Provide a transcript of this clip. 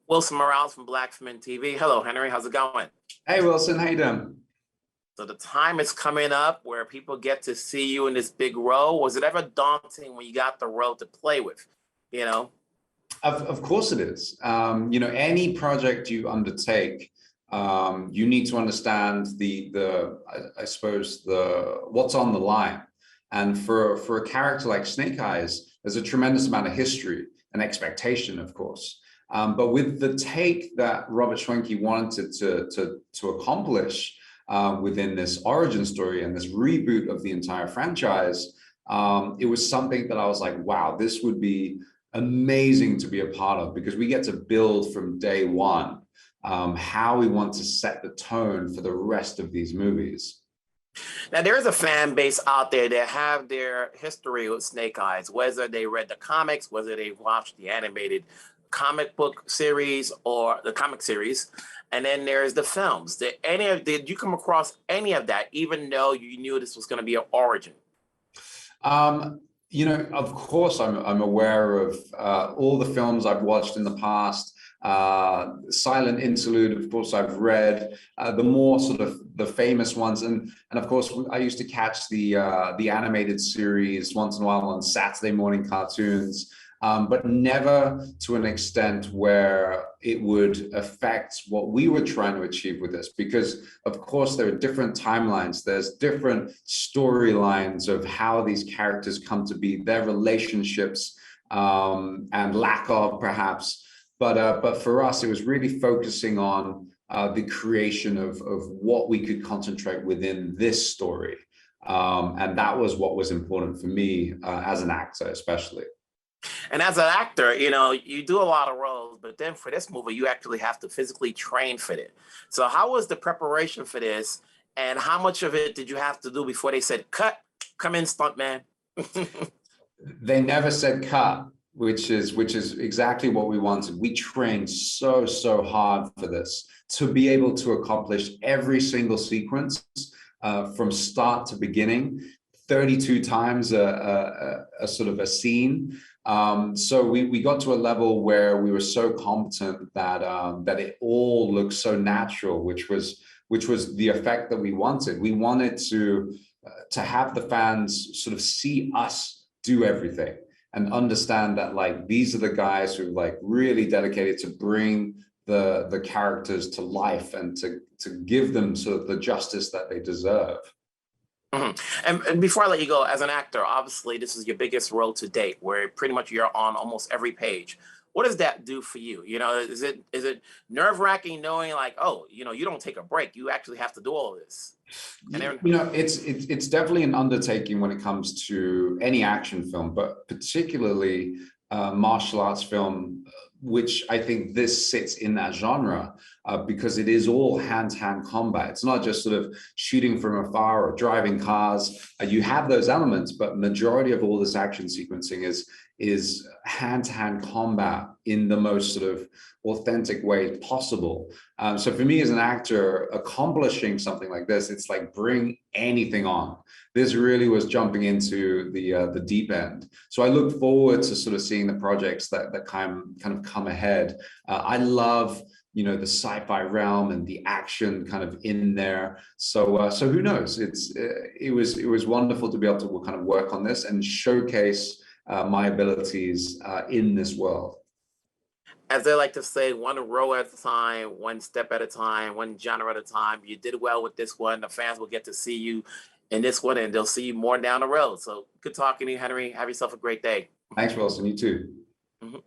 Wilson Morales from Black Film TV. Hello, Henry. How's it going? Hey Wilson, how you doing? So the time is coming up where people get to see you in this big role. Was it ever daunting when you got the role to play with? You know? Of course it is. Any project you undertake, you need to understand I suppose what's on the line. And for a character like Snake Eyes, there's a tremendous amount of history and expectation, of course. But with the take that Robert Schwenke wanted to accomplish within this origin story and this reboot of the entire franchise, it was something that I was like, wow, this would be amazing to be a part of, because we get to build from day one how we want to set the tone for the rest of these movies. Now, there's a fan base out there that have their history with Snake Eyes, whether they read the comics, whether they watched the animated comic book series or the comic series, and then there's the films. Did you come across any of that, even though you knew this was going to be an origin? Of course, I'm aware of all the films I've watched in the past. Silent Interlude, of course, I've read the more sort of the famous ones, and of course, I used to catch the animated series once in a while on Saturday morning cartoons. But never to an extent where it would affect what we were trying to achieve with this, because of course there are different timelines, there's different storylines of how these characters come to be, their relationships and lack of, perhaps. But for us, it was really focusing on the creation of what we could concentrate within this story. And that was what was important for me as an actor, especially. And as an actor, you do a lot of roles, but then for this movie, you actually have to physically train for it. So how was the preparation for this? And how much of it did you have to do before they said, cut, come in, stuntman? They never said cut, which is exactly what we wanted. We trained so hard for this to be able to accomplish every single sequence from start to beginning, 32 times a sort of a scene. So we got to a level where we were so competent that it all looked so natural, which was the effect that we wanted. We wanted to have the fans sort of see us do everything and understand that, like, these are the guys who really dedicated to bring the characters to life and to give them sort of the justice that they deserve. Mm-hmm. And before I let you go, as an actor, obviously this is your biggest role to date, where pretty much you're on almost every page. What does that do for you? Is it nerve-wracking knowing, like, oh, you don't take a break, you actually have to do all of this? And it's definitely an undertaking when it comes to any action film, but particularly martial arts film, which I think this sits in that genre, because it is all hand-to-hand combat. It's not just sort of shooting from afar or driving cars. You have those elements, but majority of all this action sequencing is hand-to-hand combat in the most sort of authentic way possible. So for me as an actor, accomplishing something like this, it's like bring anything on. This really was jumping into the deep end. So I look forward to sort of seeing the projects that kind of come ahead. I love the sci-fi realm and the action kind of in there. So who knows? It was wonderful to be able to kind of work on this and showcase my abilities in this world. As they like to say, one row at a time, one step at a time, one genre at a time. You did well with this one. The fans will get to see you in this one, and they'll see you more down the road. So good talking to you, Henry. Have yourself a great day. Thanks, Wilson. You too. Mm-hmm.